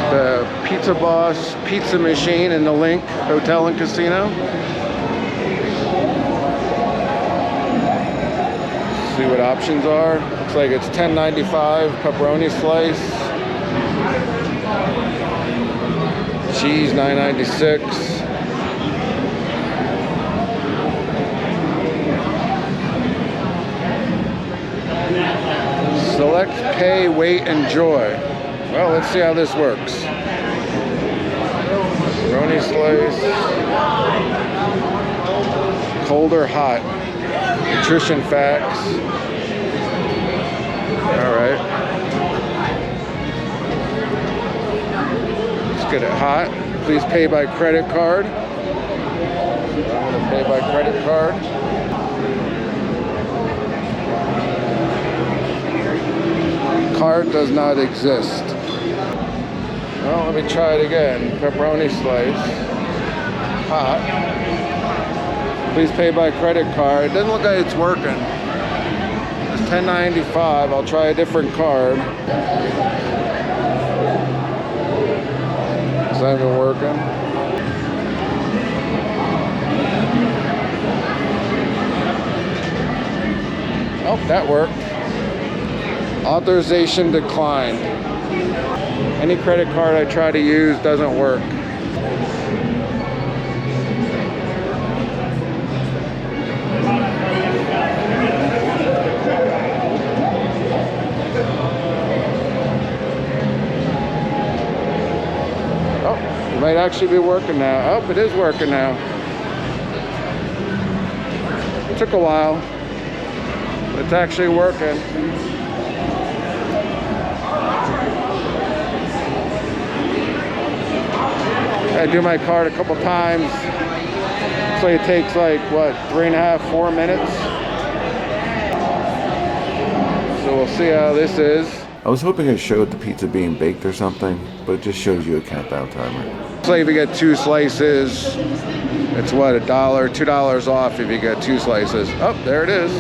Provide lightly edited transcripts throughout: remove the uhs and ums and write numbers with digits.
The Pizza Boss pizza machine in the Linq Hotel and Casino. See what options are. Looks like it's $10.95 pepperoni slice. Cheese $9.96. Select, pay, wait, enjoy. Well, let's see how this works. Pepperoni slice. Cold or hot? Nutrition facts. All right. Let's get it hot. Please pay by credit card. So I'm going to pay by credit card. Card does not exist. Well, let me try it again. Pepperoni slice. Hot. Please pay by credit card. It doesn't look like it's working. It's $10.95. I'll try a different card. It's not even working. Oh, that worked. Authorization declined. Any credit card I try to use doesn't work. Oh, it might actually be working now. Oh, it is working now. It took a while. It's actually working. I do my card a couple times. So it takes like, what, 3.5, 4 minutes? So we'll see how this is. I was hoping it showed the pizza being baked or something, but it just shows you a countdown timer. So if you get 2 slices, it's what, $1, $2 off if you get 2 slices. Oh, there it is.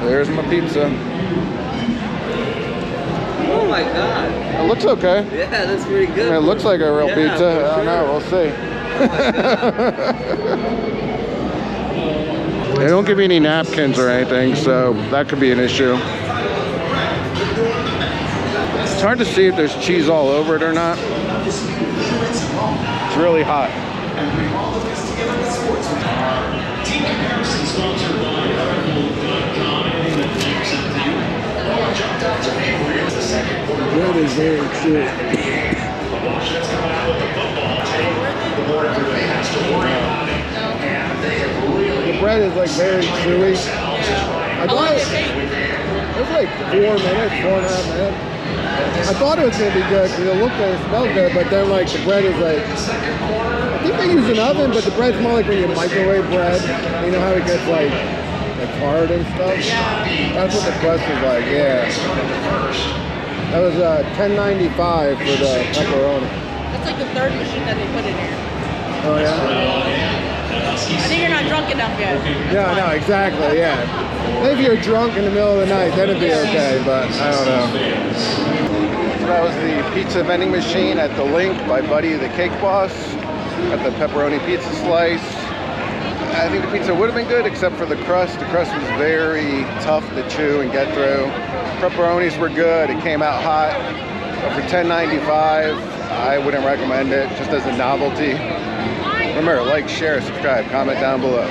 There's my pizza. Oh my god. It looks okay. Yeah, that's pretty good. It looks like a real pizza. I don't know, we'll see. They don't give you any napkins or anything, so that could be an issue. It's hard to see if there's cheese all over it or not. It's really hot. That is very true. The bread is like very chewy. I thought it was like 4 minutes, 4.5 minutes. I thought it was gonna be good because it looked good, it smelled good, but then like the bread is like, I think they use an oven, but the bread's more like when you microwave bread. You know how it gets like hard and stuff? Yeah. That's what the crust is like, yeah. That was $10.95 for the pepperoni. That's like the third machine that they put in here. Oh yeah? I think you're not drunk enough yet. Yeah, no, exactly, yeah. Maybe you're drunk in the middle of the night, then it'd be okay, but I don't know. So that was the pizza vending machine at the Linq by Buddy the Cake Boss. Got the pepperoni pizza slice. I think the pizza would have been good except for the crust. The crust was very tough to chew and get through. Pepperonis were good. It came out hot. But for $10.95, I wouldn't recommend it just as a novelty. Remember, like, share, subscribe, comment down below.